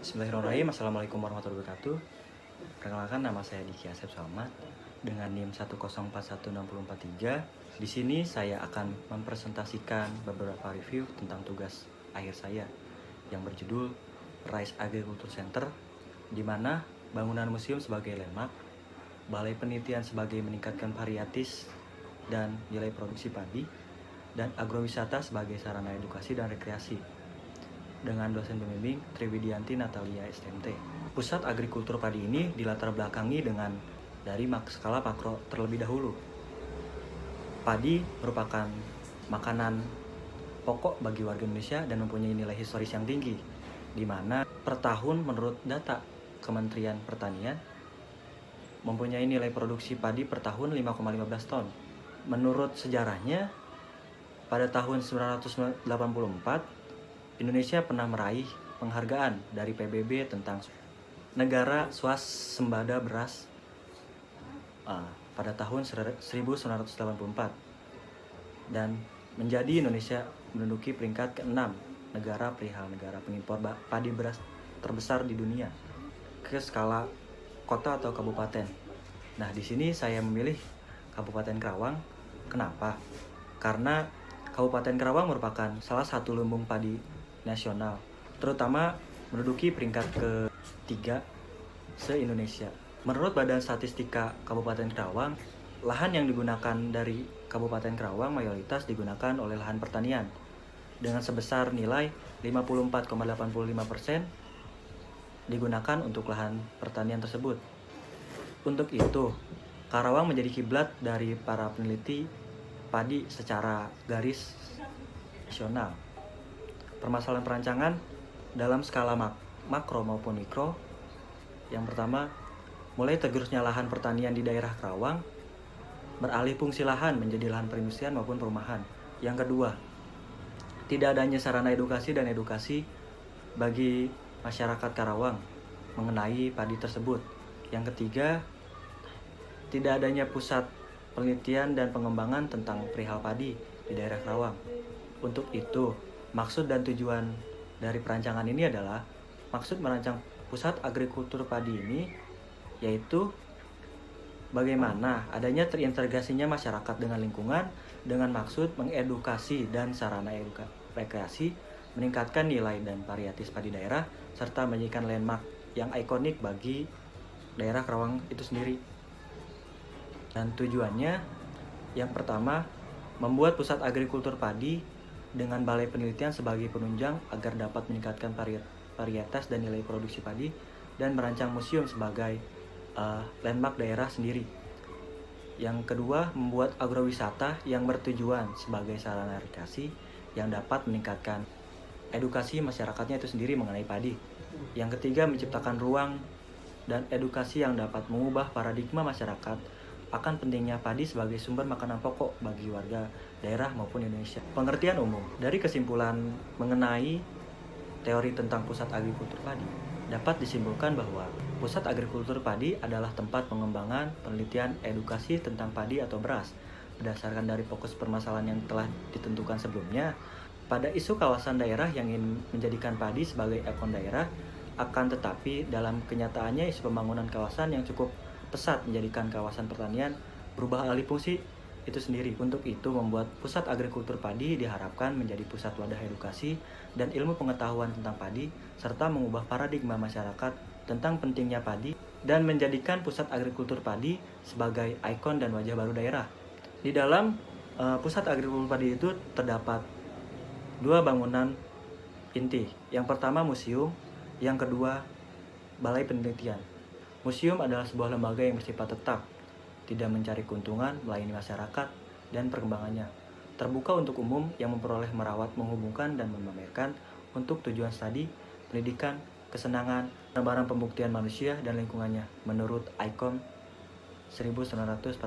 Bismillahirrahmanirrahim. Assalamualaikum warahmatullahi wabarakatuh. Perkenalkan, nama saya Diki Asep Salmat dengan NIM 1041643. Di sini saya akan mempresentasikan beberapa review tentang tugas akhir saya yang berjudul Rice Agriculture Center, di mana bangunan museum sebagai landmark, balai penelitian sebagai meningkatkan varietas dan nilai produksi padi, dan agrowisata sebagai sarana edukasi dan rekreasi, dengan dosen pembimbing Triwidianti Natalia STMT. Pusat agrikultur padi ini dilatar belakangi dengan dari skala makro terlebih dahulu. Padi merupakan makanan pokok bagi warga Indonesia dan mempunyai nilai historis yang tinggi, di mana per tahun menurut data Kementerian Pertanian mempunyai nilai produksi padi per tahun 5,15 ton. Menurut sejarahnya, pada tahun 1984 Indonesia pernah meraih penghargaan dari PBB tentang negara swasembada beras pada tahun 1984, dan menjadi Indonesia menduduki peringkat ke-6 negara pengimpor padi beras terbesar di dunia ke skala kota atau kabupaten. Nah, di sini saya memilih Kabupaten Karawang. Kenapa? Karena Kabupaten Karawang merupakan salah satu lumbung padi nasional, terutama menduduki peringkat ke-3 se-Indonesia. Menurut Badan Statistika Kabupaten Karawang, lahan yang digunakan dari Kabupaten Karawang mayoritas digunakan oleh lahan pertanian dengan sebesar nilai 54,85% digunakan untuk lahan pertanian tersebut. Untuk itu, Karawang menjadi kiblat dari para peneliti padi secara garis nasional. Permasalahan perancangan dalam skala makro maupun mikro. Yang pertama, mulai tergerusnya lahan pertanian di daerah Karawang, beralih fungsi lahan menjadi lahan perindustrian maupun perumahan. Yang kedua, tidak adanya sarana edukasi bagi masyarakat Karawang mengenai padi tersebut. Yang ketiga, tidak adanya pusat penelitian dan pengembangan tentang perihal padi di daerah Karawang. Untuk itu, maksud dan tujuan dari perancangan ini adalah maksud merancang pusat agrikultur padi ini yaitu bagaimana adanya terintegrasinya masyarakat dengan lingkungan dengan maksud mengedukasi dan sarana rekreasi, meningkatkan nilai dan varietas padi daerah, serta menjadikan landmark yang ikonik bagi daerah Karawang itu sendiri. Dan tujuannya yang pertama, membuat pusat agrikultur padi dengan balai penelitian sebagai penunjang agar dapat meningkatkan varietas dan nilai produksi padi, dan merancang museum sebagai landmark daerah sendiri. Yang kedua, membuat agrowisata yang bertujuan sebagai sarana rekreasi yang dapat meningkatkan edukasi masyarakatnya itu sendiri mengenai padi. Yang ketiga, menciptakan ruang dan edukasi yang dapat mengubah paradigma masyarakat akan pentingnya padi sebagai sumber makanan pokok bagi warga daerah maupun Indonesia. Pengertian umum dari kesimpulan mengenai teori tentang pusat agrikultur padi dapat disimpulkan bahwa pusat agrikultur padi adalah tempat pengembangan, penelitian, edukasi tentang padi atau beras. Berdasarkan dari fokus permasalahan yang telah ditentukan sebelumnya, pada isu kawasan daerah yang ingin menjadikan padi sebagai ikon daerah, akan tetapi dalam kenyataannya isu pembangunan kawasan yang cukup pesat menjadikan kawasan pertanian berubah alih fungsi itu sendiri. Untuk itu, membuat pusat agrikultur padi diharapkan menjadi pusat wadah edukasi dan ilmu pengetahuan tentang padi, serta mengubah paradigma masyarakat tentang pentingnya padi dan menjadikan pusat agrikultur padi sebagai ikon dan wajah baru daerah. Di dalam pusat agrikultur padi itu terdapat dua bangunan inti. Yang pertama museum, yang kedua balai penelitian. Museum adalah sebuah lembaga yang bersifat tetap, tidak mencari keuntungan melayani masyarakat dan perkembangannya, terbuka untuk umum yang memperoleh, merawat, menghubungkan, dan memamerkan untuk tujuan studi, pendidikan, kesenangan, barang pembuktian manusia dan lingkungannya menurut ICOM 1947.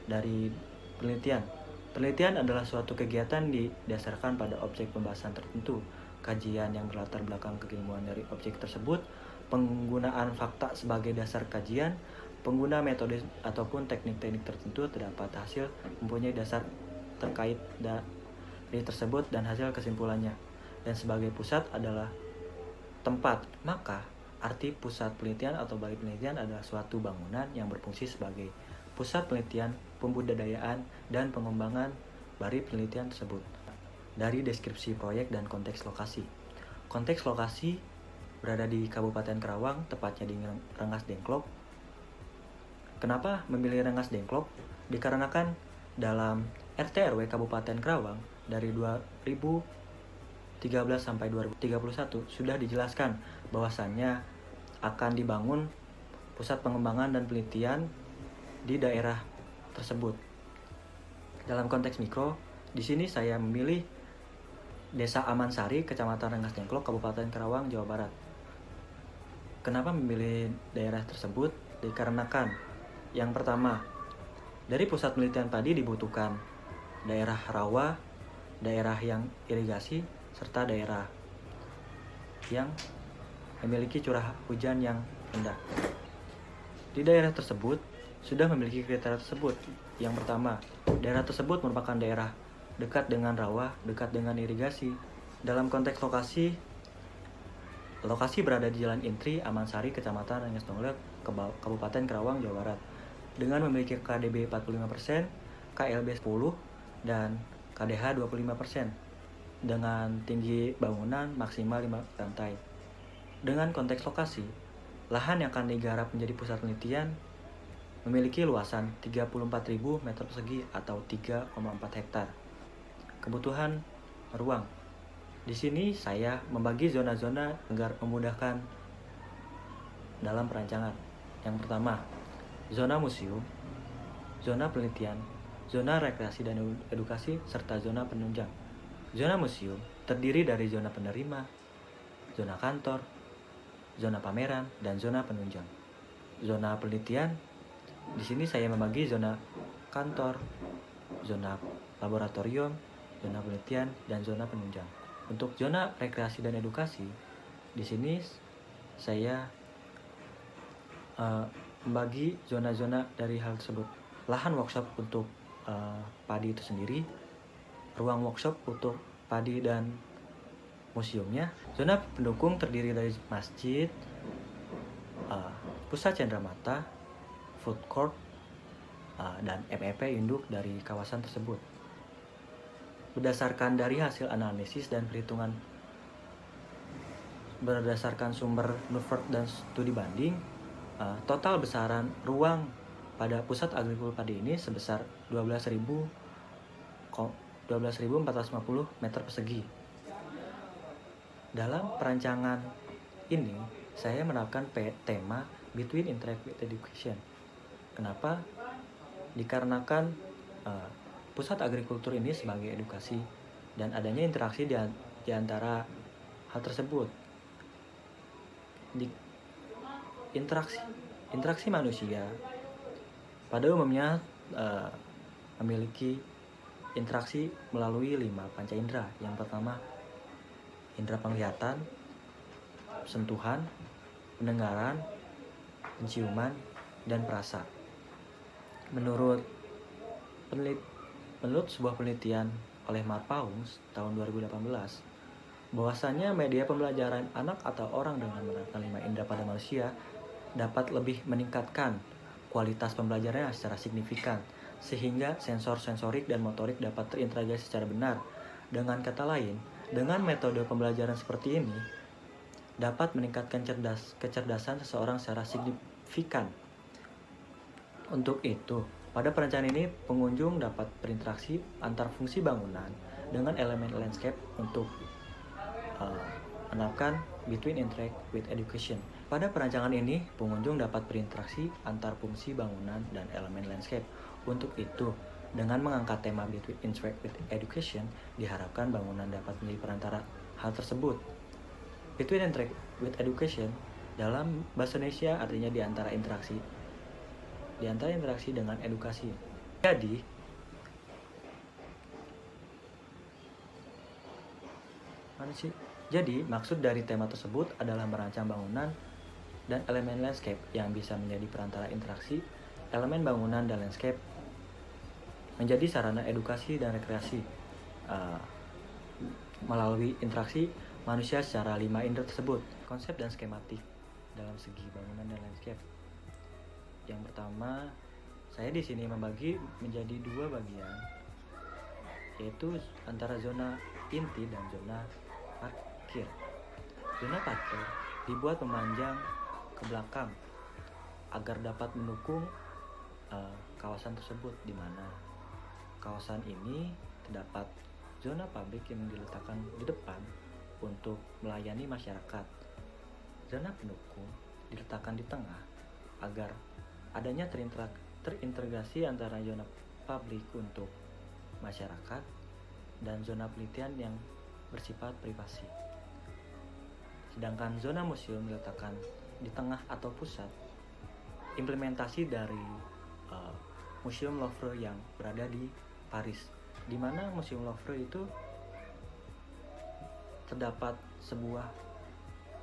Dari penelitian. Penelitian adalah suatu kegiatan didasarkan pada objek pembahasan tertentu, kajian yang berlatar belakang keilmuan dari objek tersebut, penggunaan fakta sebagai dasar kajian, pengguna metode ataupun teknik-teknik tertentu terdapat hasil mempunyai dasar terkait dari tersebut dan hasil kesimpulannya. Dan sebagai pusat adalah tempat, maka arti pusat penelitian atau balai penelitian adalah suatu bangunan yang berfungsi sebagai pusat penelitian, pembudidayaan, dan pengembangan balai penelitian tersebut. Dari deskripsi proyek dan konteks lokasi. Konteks lokasi berada di Kabupaten Karawang, tepatnya di Rengas Dengklok. Kenapa memilih Rengas Dengklok? Dikarenakan dalam RT RW Kabupaten Karawang dari 2013 sampai 2031 sudah dijelaskan bahwasannya akan dibangun pusat pengembangan dan penelitian di daerah tersebut. Dalam konteks mikro, di sini saya memilih Desa Amansari, Kecamatan Rengas Dengklok, Kabupaten Karawang, Jawa Barat. Kenapa memilih daerah tersebut? Dikarenakan yang pertama, dari pusat penelitian padi dibutuhkan daerah rawa, daerah yang irigasi, serta daerah yang memiliki curah hujan yang rendah. Di daerah tersebut sudah memiliki kriteria tersebut. Yang pertama, daerah tersebut merupakan daerah dekat dengan rawa, dekat dengan irigasi. Dalam konteks lokasi berada di Jalan Intri, Amansari, Kecamatan Rengas Dengklok, Kabupaten Karawang, Jawa Barat. Dengan memiliki KDB 45%, KLB 10%, dan KDH 25%. Dengan tinggi bangunan maksimal 5 lantai. Dengan konteks lokasi, lahan yang akan digarap menjadi pusat penelitian memiliki luasan 34.000 meter persegi atau 3,4 hektar. Kebutuhan ruang. Di sini saya membagi zona-zona agar memudahkan dalam perancangan. Yang pertama, zona museum, zona penelitian, zona rekreasi dan edukasi, serta zona penunjang. Zona museum terdiri dari zona penerima, zona kantor, zona pameran, dan zona penunjang. Zona penelitian, di sini saya membagi zona kantor, zona laboratorium, zona penelitian, dan zona penunjang. Untuk zona rekreasi dan edukasi, di sini saya membagi zona-zona dari hal tersebut. Lahan workshop untuk padi itu sendiri, ruang workshop untuk padi dan museumnya. Zona pendukung terdiri dari masjid, pusat cenderamata, food court, dan MEP induk dari kawasan tersebut. Berdasarkan dari hasil analisis dan perhitungan berdasarkan sumber Nufert dan studi banding, total besaran ruang pada pusat agrikultur padi ini sebesar 12.450 meter persegi. Dalam perancangan ini, saya menerapkan tema Between Interact with Education. Kenapa? Dikarenakan pusat agrikultur ini sebagai edukasi dan adanya interaksi di antara hal tersebut. Interaksi manusia pada umumnya memiliki interaksi melalui 5 panca indera. Yang pertama, indera penglihatan, sentuhan, pendengaran, penciuman, dan perasa. Menurut sebuah penelitian oleh Marpaus tahun 2018, bahwasanya media pembelajaran anak atau orang dengan menerapkan 5 indera pada manusia dapat lebih meningkatkan kualitas pembelajarannya secara signifikan, sehingga sensor-sensorik dan motorik dapat terintegrasi secara benar. Dengan kata lain, dengan metode pembelajaran seperti ini dapat meningkatkan kecerdasan seseorang secara signifikan. Untuk itu, pada perencanaan ini, pengunjung dapat berinteraksi antar fungsi bangunan dengan elemen landscape untuk menerapkan Between Interact with Education. Pada perancangan ini, pengunjung dapat berinteraksi antar fungsi bangunan dan elemen landscape. Untuk itu, dengan mengangkat tema Between Interact with Education, diharapkan bangunan dapat menjadi perantara hal tersebut. Between Interact with Education dalam bahasa Indonesia artinya di antara interaksi dengan edukasi. Jadi maksud dari tema tersebut adalah merancang bangunan dan elemen landscape yang bisa menjadi perantara interaksi elemen bangunan dan landscape menjadi sarana edukasi dan rekreasi. Melalui interaksi, manusia secara 5 indera tersebut. Konsep dan skematik dalam segi bangunan dan landscape. Yang pertama, saya di sini membagi menjadi 2 bagian, yaitu antara zona inti dan zona parkir. Zona parkir dibuat memanjang ke belakang agar dapat mendukung kawasan tersebut, di mana kawasan ini terdapat zona pabrik yang diletakkan di depan untuk melayani masyarakat. Zona pendukung diletakkan di tengah agar adanya terintegrasi antara zona publik untuk masyarakat dan zona penelitian yang bersifat privasi. Sedangkan zona museum diletakkan di tengah atau pusat. Implementasi dari Museum Louvre yang berada di Paris, di mana Museum Louvre itu terdapat sebuah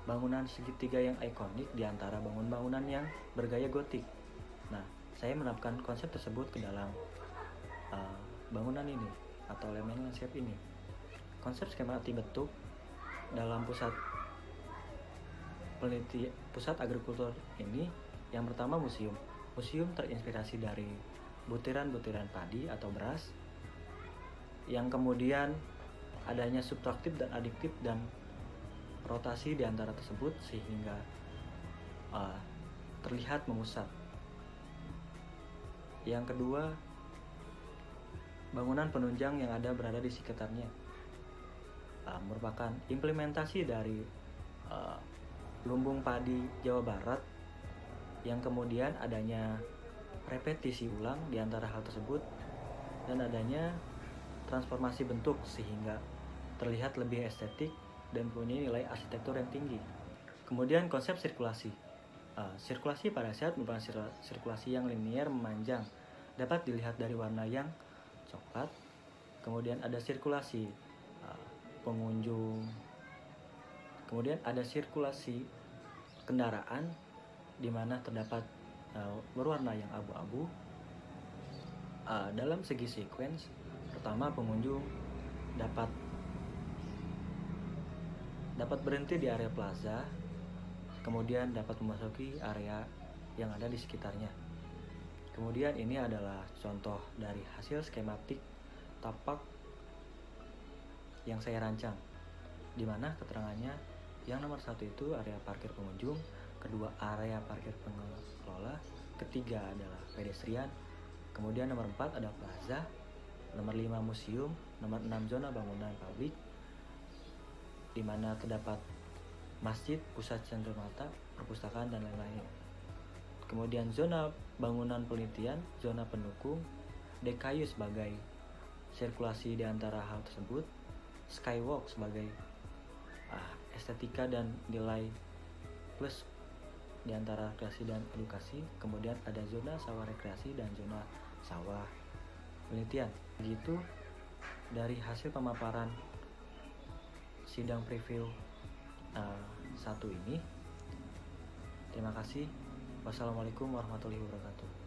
bangunan segitiga yang ikonik di antara bangunan-bangunan yang bergaya gotik. Nah, saya menerapkan konsep tersebut ke dalam bangunan ini atau elemen landscape ini. Konsep skematik bentuk dalam pusat agrikultur ini, yang pertama museum. Museum terinspirasi dari butiran-butiran padi atau beras, yang kemudian adanya subtraktif dan adiktif dan rotasi di antara tersebut sehingga terlihat memusat. Yang kedua, bangunan penunjang yang berada di sekitarnya merupakan implementasi dari lumbung padi Jawa Barat, yang kemudian adanya repetisi ulang di antara hal tersebut dan adanya transformasi bentuk sehingga terlihat lebih estetik dan punya nilai arsitektur yang tinggi. Kemudian konsep sirkulasi. Sirkulasi pada saat merupakan sirkulasi yang linier memanjang, dapat dilihat dari warna yang coklat. Kemudian ada sirkulasi pengunjung. Kemudian ada sirkulasi kendaraan di mana terdapat berwarna yang abu-abu. Dalam segi sequence, pertama pengunjung dapat berhenti di area plaza, kemudian dapat memasuki area yang ada di sekitarnya. Kemudian ini adalah contoh dari hasil skematik tapak yang saya rancang, di mana keterangannya yang nomor 1 itu area parkir pengunjung, kedua area parkir pengelola, ketiga adalah pedestrian, kemudian nomor 4 ada plaza, nomor 5 museum, nomor 6 zona bangunan publik, di mana terdapat masjid, pusat cenderamata, perpustakaan, dan lain-lain. Kemudian zona bangunan penelitian, zona pendukung, DKU sebagai sirkulasi di antara hal tersebut, skywalk sebagai estetika dan nilai plus di antara rekreasi dan edukasi. Kemudian ada zona sawah rekreasi dan zona sawah penelitian. Begitu dari hasil pemaparan sidang preview 1 ini. Terima kasih. Wassalamualaikum warahmatullahi wabarakatuh.